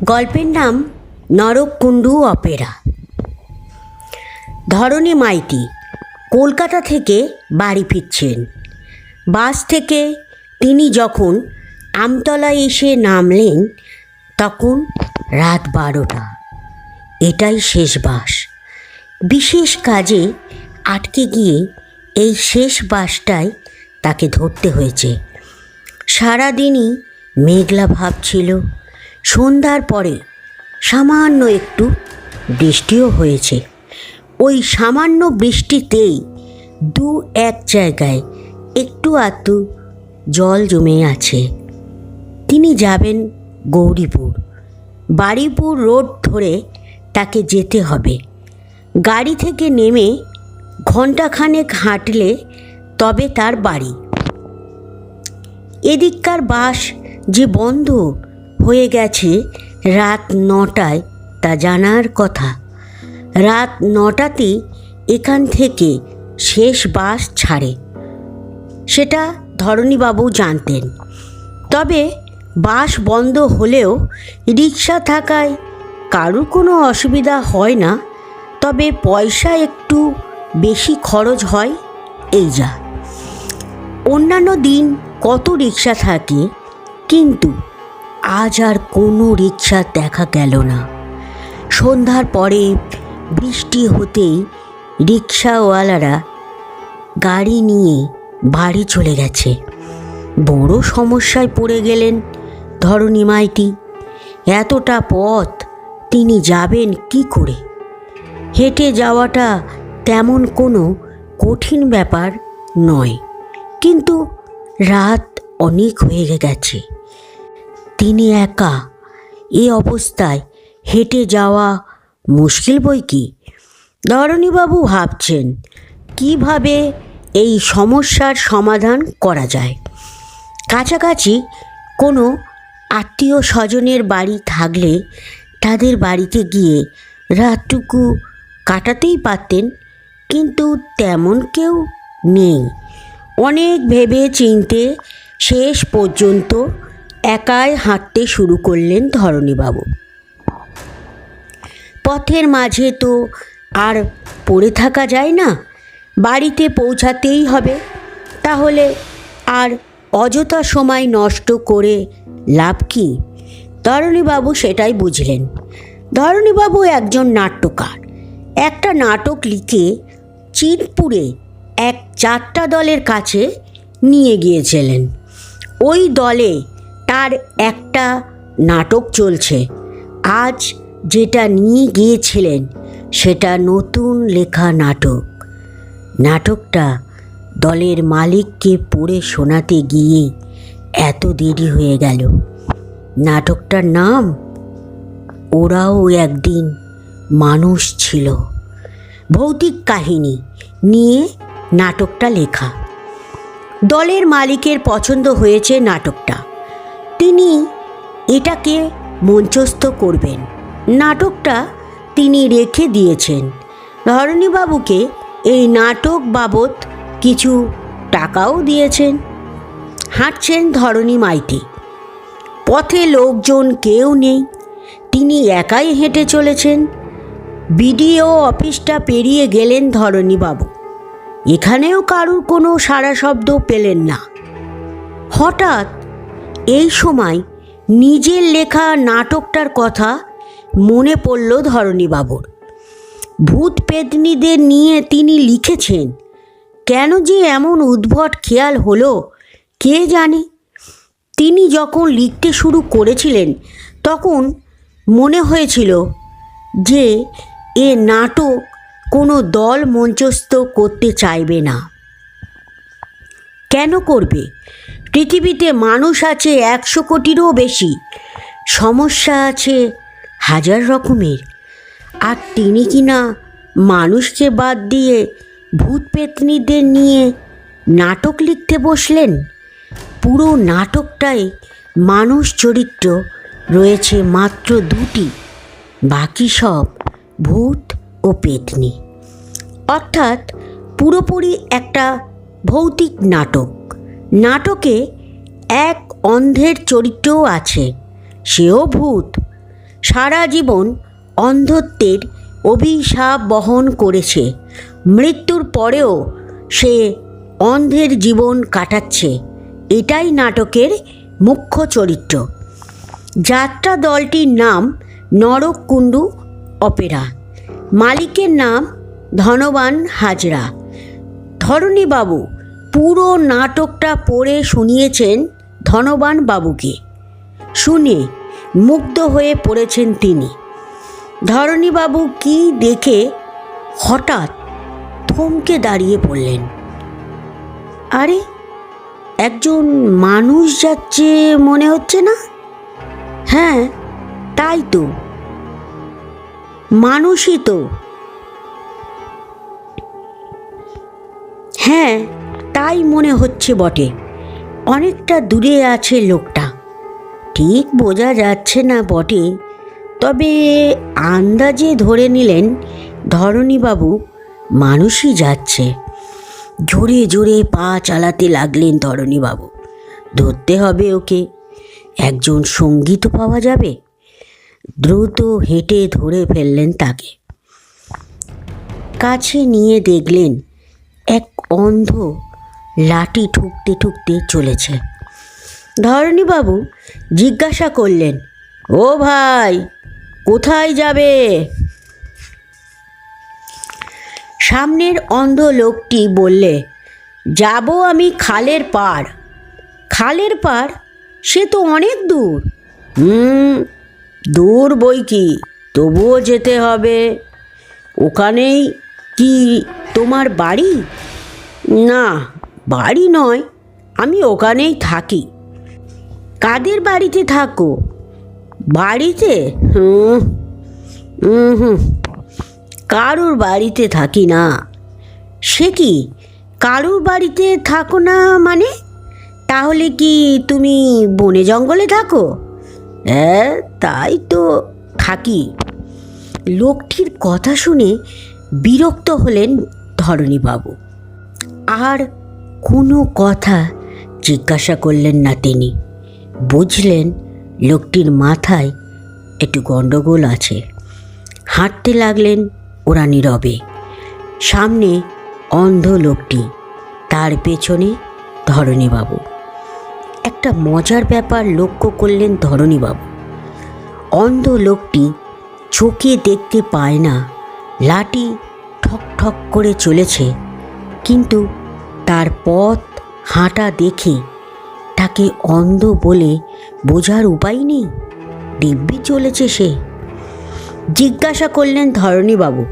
গল্পের নাম নরককুণ্ডু অপেরা। ধরণী মাইতি কলকাতা থেকে বাড়ি ফিরছেন। বাস থেকে তিনি যখন আমতলায় এসে নামলেন তখন রাত 12টা। এটাই শেষ বাস। বিশেষ কাজে আটকে গিয়ে এই শেষ বাসটাই তাকে ধরতে হয়েছে। সারাদিনই মেঘলা ভাব ছিল। সন্ধ্যার পরে সামান্য একটু বৃষ্টিও হয়েছে। ওই সামান্য বৃষ্টিতেই দু এক জায়গায় একটু আধটু জল জমে আছে। তিনি যাবেন গৌরীপুর। বারুইপুর রোড ধরে তাকে যেতে হবে। গাড়ি থেকে নেমে ঘণ্টাখানেক হাঁটলে তবে তার বাড়ি। এদিককার বাস যে বন্ধ হয়ে গেছে রাত 9টায় তা জানার কথা। রাত 9টাতেই এখান থেকে শেষ বাস ছাড়ে, সেটা ধরণীবাবু জানতেন। তবে বাস বন্ধ হলেও রিক্সা থাকায় কারুর কোনো অসুবিধা হয় না। তবে পয়সা একটু বেশি খরচ হয়, এই যা। অন্যান্য দিন কত রিক্সা থাকে, কিন্তু আজ আর কোনো রিক্সা দেখা গেল না। সন্ধ্যার পরে বৃষ্টি হতেই রিক্সাওয়ালারা গাড়ি নিয়ে বাড়ি চলে গেছে। বড় সমস্যায় পড়ে গেলেন ধরণী মাইতি। এতটা পথ তিনি যাবেন কি করে? হেঁটে যাওয়াটা তেমন কোনো কঠিন ব্যাপার নয়, কিন্তু রাত অনেক হয়ে গেছে। তিনি একা, এ অবস্থায় হেঁটে যাওয়া মুশকিল বই কি। ধরণীবাবু ভাবছেন কিভাবে এই সমস্যার সমাধান করা যায়। কাছাকাছি কোনো আত্মীয় স্বজনের বাড়ি থাকলে তাদের বাড়িতে গিয়ে রাতটুকু কাটাতেই পারতেন, কিন্তু তেমন কেউ নেই। অনেক ভেবে চিনতে শেষ পর্যন্ত একাই হাঁটতে শুরু করলেন ধরণীবাবু। পথের মাঝে তো আর পড়ে থাকা যায় না, বাড়িতে পৌঁছাতেই হবে। তাহলে আর অযথা সময় নষ্ট করে লাভ কি? ধরণীবাবু সেটাই বুঝলেন। ধরণীবাবু একজন নাট্যকার। একটা নাটক লিখে চিনপুরে এক যাত্রা দলের কাছে নিয়ে গিয়েছিলেন। ওই দলে তার একটা নাটক চলছে। আজ যেটা নিয়ে গিয়েছিলেন সেটা নতুন লেখা নাটক। নাটকটা দলের মালিককে পড়ে শোনাতে গিয়ে এত দেরি হয়ে গেল। নাটকটার নাম ওরাও একদিন মানুষ ছিল। ভৌতিক কাহিনী নিয়ে নাটকটা লেখা। দলের মালিকের পছন্দ হয়েছে নাটকটা। তিনি এটাকে মঞ্চস্থ করবেন। নাটকটা তিনি রেখে দিয়েছেন। ধরণীবাবুকে এই নাটক বাবদ কিছু টাকাও দিয়েছেন। হাঁটছেন ধরণী মাইতি। পথে লোকজন কেউ নেই, তিনি একাই হেঁটে চলেছেন। বিডিও অফিসটা পেরিয়ে গেলেন ধরণীবাবু। এখানেও কারুর কোনো সাড়া শব্দ পেলেন না। হঠাৎ এই সময় নিজের লেখা নাটকটার কথা মনে পড়ল ধরণীবাবুর। ভূত পেতনিদের নিয়ে তিনি লিখেছেন। কেন যে এমন উদ্ভট খেয়াল হলো কে জানে। তিনি যখন লিখতে শুরু করেছিলেন তখন মনে হয়েছিল যে এ নাটক কোনো দল মঞ্চস্থ করতে চাইবে না। কেন করবে? পৃথিবীতে মানুষ আছে 100 কোটিরও বেশি, সমস্যা আছে হাজার রকমের। আর তিনি কি না মানুষকে বাদ দিয়ে ভূত পেতনিদের নিয়ে নাটক লিখতে বসলেন। পুরো নাটকটায় মানুষ চরিত্র রয়েছে মাত্র 2টি, বাকি সব ভূত ও পেতনি। অর্থাৎ পুরোপুরি একটা ভৌতিক নাটক। নাটকে এক অন্ধের চরিত্রও আছে, সেও ভূত। সারা জীবন অন্ধত্বের অভিশাপ বহন করেছে, মৃত্যুর পরেও সে অন্ধের জীবন কাটাচ্ছে। এটাই নাটকের মুখ্য চরিত্র। যাত্রা দলটির নাম নরককুণ্ডু অপেরা। মালিকের নাম ধনবান হাজরা। ধরণীবাবু পুরো নাটকটা পড়ে শুনিয়েছেন ধনবান বাবুকে। শুনে মুগ্ধ হয়ে পড়েছেন তিনি। ধরণীবাবু কি দেখে হঠাৎ থমকে দাঁড়িয়ে পড়লেন। আরে, একজন মানুষ যাচ্ছে মনে হচ্ছে না? হ্যাঁ, তাই তো, মানুষই তো। হ্যাঁ, তাই মনে হচ্ছে বটে। অনেকটা দূরে আছে লোকটা, ঠিক বোঝা যাচ্ছে না বটে, তবে আন্দাজে ধরে নিলেন ধরণীবাবু মানুষই যাচ্ছে। জোরে জোরে পা চালাতে লাগলেন ধরণীবাবু। ধরতে হবে ওকে, একজন সঙ্গী তো পাওয়া যাবে। দ্রুত হেঁটে ধরে ফেললেন তাকে। কাছে নিয়ে দেখলেন এক অন্ধ লাঠি ঠুকতে ঠুকতে চলেছে। ধরণীবাবু জিজ্ঞাসা করলেন, ও ভাই, কোথায় যাবে? সামনের অন্ধ লোকটি বললে, যাব আমি খালের পাড়। খালের পাড়? সে তো অনেক দূর। দূর বই কি, তবুও যেতে হবে। ওখানেই কি তোমার বাড়ি? না, বাড়ি নয়, আমি ওখানেই থাকি। কাদের বাড়িতে থাকো? বাড়িতে? কারুর বাড়িতে থাকি না। সে কি, কারুর বাড়িতে থাকো না মানে? তাহলে কি তুমি বনে জঙ্গলে থাকো? হ্যাঁ, তাই তো থাকি। লোকটির কথা শুনে বিরক্ত হলেন ধরণীবাবু। আর কোনো কথা জিজ্ঞাসা করলেন না তিনি। বুঝলেন লোকটির মাথায় একটু গণ্ডগোল আছে। হাঁটতে লাগলেন ওরা নীরবে। সামনে অন্ধ লোকটি, তার পেছনে ধরণীবাবু। একটা মজার ব্যাপার লক্ষ্য করলেন ধরণীবাবু। অন্ধ লোকটি চোখে দেখতে পায় না, লাঠি ঠক ঠক করে চলেছে, কিন্তু তার পথ হাঁটা দেখে তাকে অন্ধ বলে বোঝার উপায় নেই। দিব্যি চলেছে সে। জিজ্ঞাসা করলেন ধরণীবাবু,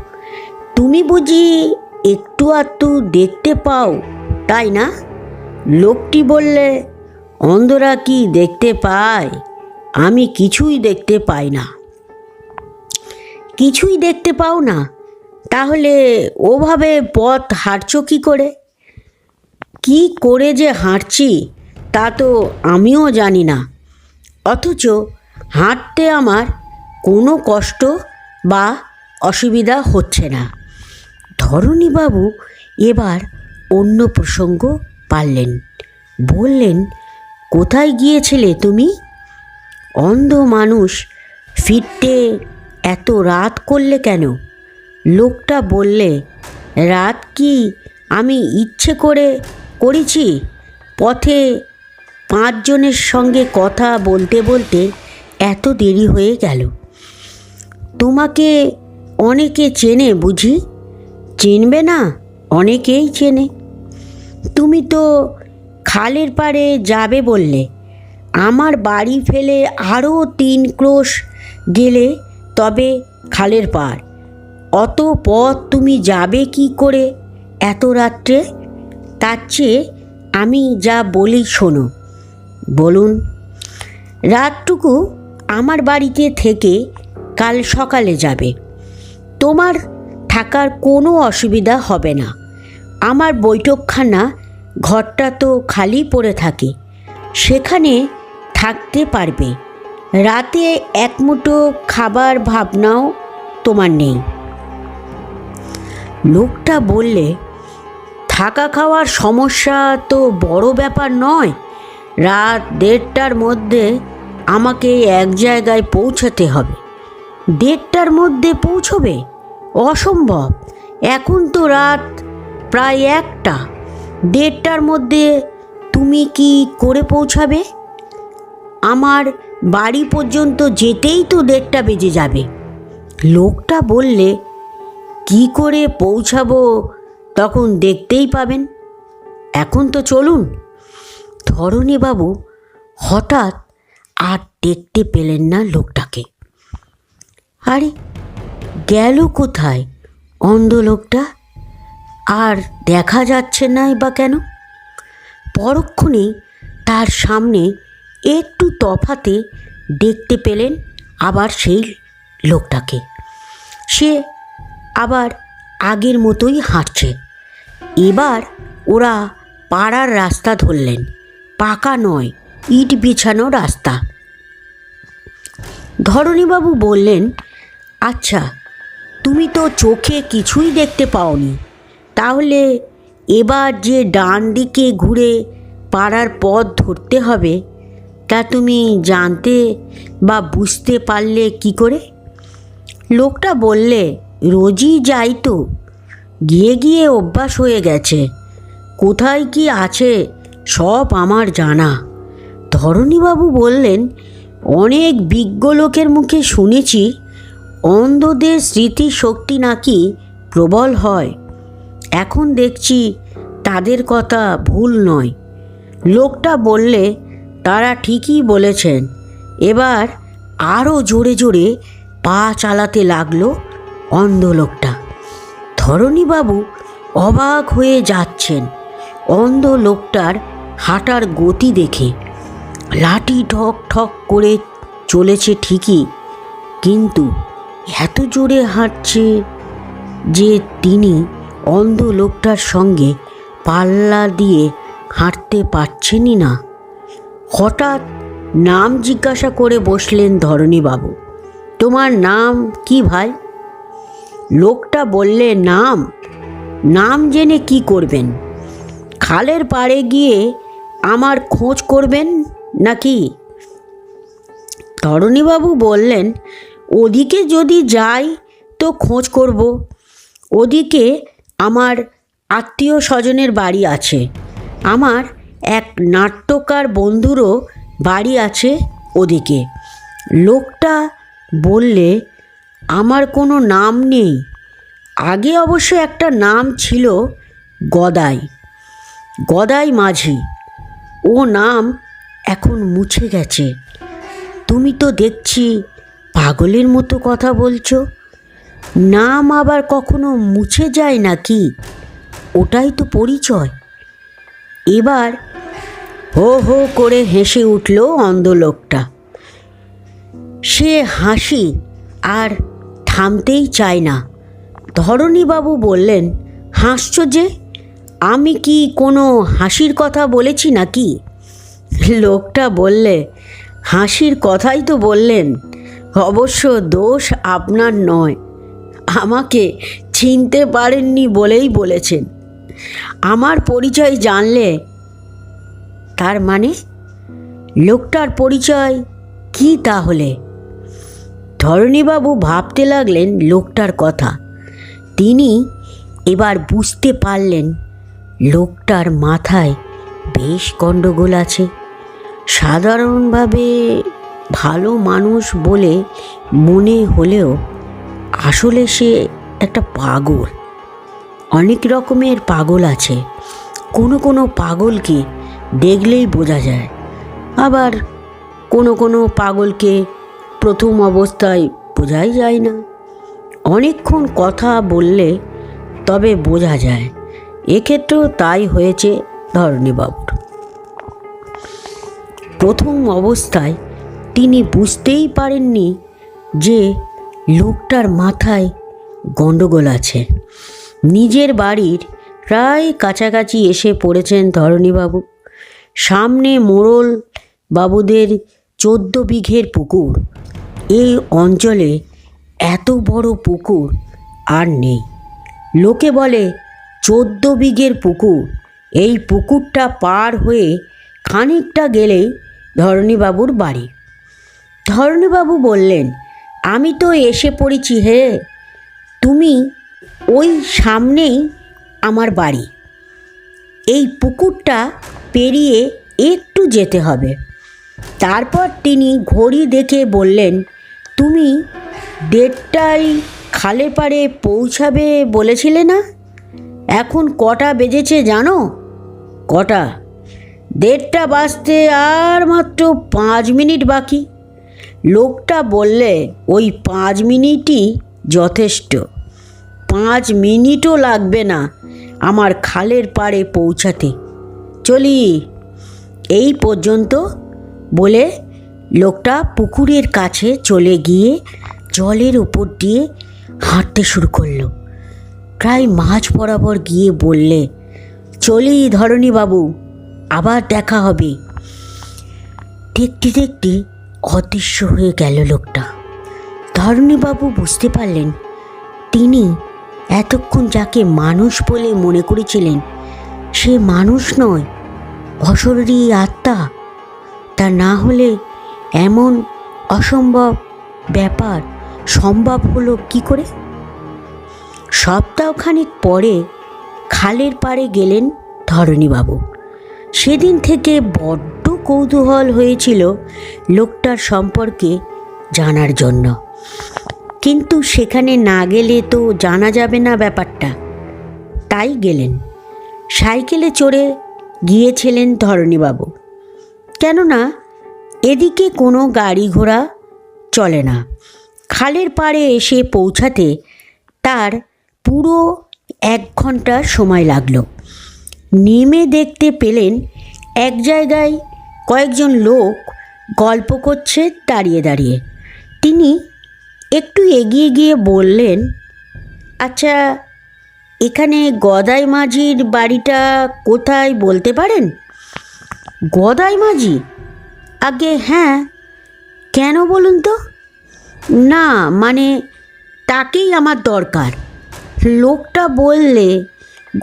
তুমি বুঝি একটু আধটু দেখতে পাও, তাই না? লোকটি বললে, অন্ধরা কি দেখতে পায়? আমি কিছুই দেখতে পাই না। কিছুই দেখতে পাও না? তাহলে ওভাবে পথ হাঁটছ কী করে? কি করে যে হাঁটছি তা তো আমিও জানি না, অথচ হাঁটতে আমার কোনো কষ্ট বা অসুবিধা হচ্ছে না। ধরণীবাবু এবার অন্য প্রসঙ্গ পারলেন। বললেন, কোথায় গিয়েছিলে তুমি? অন্ধ মানুষ, ফিরতে এত রাত করলে কেন? লোকটা বললে, রাত কি আমি ইচ্ছে করে করেছি? পথে 5 জনের সঙ্গে কথা বলতে বলতে এত দেরি হয়ে গেল। তোমাকে অনেকে চেনে বুঝি? চিনবে না? অনেকেই চেনে। তুমি তো খালের পাড়ে যাবে বললে। আমার বাড়ি ফেলে আরও 3 ক্রোশ গেলে তবে খালের পাড়। অত পথ তুমি যাবে কি করে এত রাত্রে? তার চেয়ে আমি যা বলি শোনো। বলুন। রাতটুকু আমার বাড়িতে থেকে কাল সকালে যাবে। তোমার থাকার কোনো অসুবিধা হবে না। আমার বৈঠকখানা ঘরটা তো খালি পড়ে থাকে, সেখানে থাকতে পারবে। রাতে এক মুঠো খাবার ভাবনাও তোমার নেই। লোকটা বললে, থাকা খাওয়ার সমস্যা তো বড় ব্যাপার নয়। রাত 1:30টার মধ্যে আমাকে এক জায়গায় পৌঁছাতে হবে। 1:30টার মধ্যে পৌঁছবে? অসম্ভব, এখন তো রাত প্রায় 1টা। 1:30টার মধ্যে তুমি কি করে পৌঁছাবে? আমার বাড়ি পর্যন্ত যেতেই তো 1:30টা বেজে যাবে। লোকটা বললে, কি করে পৌঁছাবো তখন দেখতেই পাবেন, এখন তো চলুন। ধরণীবাবু হঠাৎ আর দেখতে পেলেন না লোকটাকে। আরে, গেল কোথায় অন্ধ লোকটা? আর দেখা যাচ্ছে না বা কেন? পরক্ষণেই তার সামনে একটু তফাতে দেখতে পেলেন আবার সেই লোকটাকে। সে আবার আগের মতোই হাঁটছে। এবার ওরা পাড়ার রাস্তা ধরলেন, পাকা নয়, ইট বিছানো রাস্তা। ধরণীবাবু বললেন, আচ্ছা, তুমি তো চোখে কিছুই দেখতে পাওনি, তাহলে এবার যে ডান দিকে ঘুরে পাড়ার পথ ধরতে হবে তা তুমি জানতে বা বুঝতে পারলে কি করে? লোকটা বললে, রোজই যাই তো, গিয়ে গিয়ে অভ্যাস হয়ে গেছে, কোথায় কি আছে সব আমার জানা। ধরণীবাবু বললেন, অনেক বিজ্ঞ লোকের মুখে শুনেছি অন্ধদের স্মৃতিশক্তি নাকি প্রবল হয়। এখন দেখছি তাদের কথা ভুল নয়। লোকটা বললে, তারা ঠিকই বলেছেন। এবার আরও জোরে জোরে পা চালাতে লাগলো অন্ধ লোকটা। ধরণীবাবু অবাক হয়ে যাচ্ছেন অন্ধ লোকটার হাঁটার গতি দেখে। লাঠি ঠক ঠক করে চলেছে ঠিকই, কিন্তু এত জোরে হাঁটছে যে তিনি অন্ধ লোকটার সঙ্গে পাল্লা দিয়ে হাঁটতে পারছেনই না। হঠাৎ নাম জিজ্ঞাসা করে বসলেন ধরণীবাবু। তোমার নাম কি ভাই? লোকটা বললে, নাম জেনে কি করবেন? খালের পাড়ে গিয়ে আমার খোঁজ করবেন নাকি? ধরণীবাবু বললেন, ওদিকে যদি যাই তো খোঁজ করব। ওদিকে আমার আত্মীয় স্বজনের বাড়ি আছে, আমার এক নাট্যকার বন্ধুরও বাড়ি আছে ওদিকে। লোকটা বললে, আমার কোনো নাম নেই। আগে অবশ্য একটা নাম ছিল, গদাই মাঝি। ও নাম এখন মুছে গেছে। তুমি তো দেখছি পাগলের মতো কথা বলছো। নাম আবার কখনো মুছে যায় নাকি? ওটাই তো পরিচয়। এবার হো হো করে হেসে উঠল অন্ধ লোকটা। সে হাসি আর থামতেই চায় না। ধরণীবাবু বললেন, হাসছো যে? আমি কি কোনো হাসির কথা বলেছি নাকি? লোকটা বললে, হাসির কথাই তো বললেন। অবশ্য দোষ আপনার নয়, আমাকে চিনতে পারেননি বলেই বলেছেন। আমার পরিচয় জানলে? তার মানে লোকটার পরিচয় কি তাহলে? ধরণীবাবু ভাবতে লাগলেন লোকটার কথা। তিনি এবার বুঝতে পারলেন লোকটার মাথায় বেশ গণ্ডগোল আছে। সাধারণভাবে ভালো মানুষ বলে মনে হলেও আসলে সে একটা পাগল। অনেক রকমের পাগল আছে। কোনো পাগলকে দেখলেই বোঝা যায়, আবার কোনো পাগলকে প্রথম অবস্থায় বোঝাই যায় না। অনেকক্ষণ কথা বললে তবে বোঝা যায়। এক্ষেত্রেও তাই হয়েছে ধরণীবাবুর। প্রথম অবস্থায় তিনি বুঝতেই পারেননি যে লোকটার মাথায় গণ্ডগোল আছে। নিজের বাড়ির প্রায় কাছাকাছি এসে পড়েছেন ধরণীবাবু। সামনে মোড়ল বাবুদের 14 বিঘের পুকুর। এই অঞ্চলে এত বড় পুকুর আর নেই। লোকে বলে 14 বিঘের পুকুর। এই পুকুরটা পার হয়ে খানিকটা গেলেই ধরণীবাবুর বাড়ি। ধরণীবাবু বললেন, আমি তো এসে পড়েছি হে। তুমি ওই সামনেই আমার বাড়ি। এই পুকুরটা পেরিয়ে একটু যেতে হবে। তারপর তিনি ঘড়ি দেখে বললেন, তুমি 1:30টায় খালের পাড়ে পৌঁছাবে বলেছিলে না? এখন কটা বেজেছে জানো? কটা? 1:30টা বাজতে আর মাত্র 5 মিনিট বাকি। লোকটা বললে, ওই 5 মিনিটই যথেষ্ট। 5 মিনিটও লাগবে না আমার খালের পাড়ে পৌঁছাতে। চলি এই পর্যন্ত বলে লোকটা পুকুরের কাছে চলে গিয়ে জলের উপর দিয়ে হাঁটতে শুরু করলো। প্রায় মাঝ বরাবর গিয়ে বললে, চলি ধরণীবাবু, আবার দেখা হবে। দেখতে দেখতে অদৃশ্য হয়ে গেল লোকটা। ধরণীবাবু বুঝতে পারলেন তিনি এতক্ষণ যাকে মানুষ বলে মনে করেছিলেন সে মানুষ নয়, অশরীরী আত্মা। তা না হলে এমন অসম্ভব ব্যাপার সম্ভব হলো কি করে? সপ্তাহখানেক পরে খালের পাড়ে গেলেন ধরণীবাবু। সেদিন থেকে বড্ড কৌতূহল হয়েছিল লোকটার সম্পর্কে জানার জন্য, কিন্তু সেখানে না গেলে তো জানা যাবে না ব্যাপারটা। তাই গেলেন। সাইকেলে চড়ে গিয়েছিলেন ধরণীবাবু, কেননা এদিকে কোনো গাড়ি ঘোড়া চলে না। খালের পাড়ে এসে পৌঁছাতে তার পুরো 1 ঘন্টা সময় লাগলো। নেমে দেখতে পেলেন এক জায়গায় কয়েকজন লোক গল্প করছে দাঁড়িয়ে দাঁড়িয়ে। তিনি একটু এগিয়ে গিয়ে বললেন, আচ্ছা, এখানে গদাই মাঝির বাড়িটা কোথায় বলতে পারেন? গদাই মাঝি? আগে হ্যাঁ, কেন বলুন তো? না মানে তাকেই আমার দরকার। লোকটা বললে,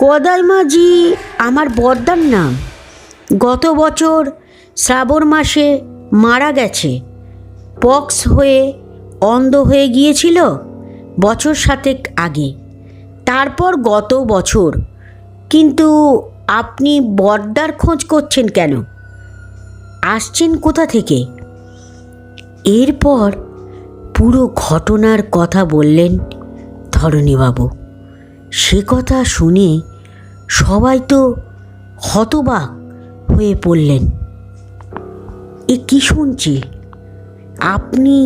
গদাই মাঝি আমার বড়দার নাম। গত বছর শ্রাবণ মাসে মারা গেছে। পক্স হয়ে অন্ধ হয়ে গিয়েছিল বছর 7 আগে। তারপর গত বছর। কিন্তু আপনি বড়দার খোঁজ করছেন কেন? আসছেন কোথা থেকে? এরপর পুরো ঘটনার কথা বললেন ধরণীবাবু। সে কথা শুনে সবাই তো হতবাক হয়ে পড়লেন। এ কি শুনছি? আপনি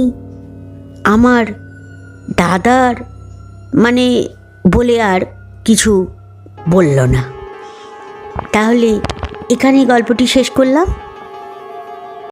আমার দাদার মানে বলে আর কিছু বলল না। তাহলে এখানেই গল্পটি শেষ করলাম।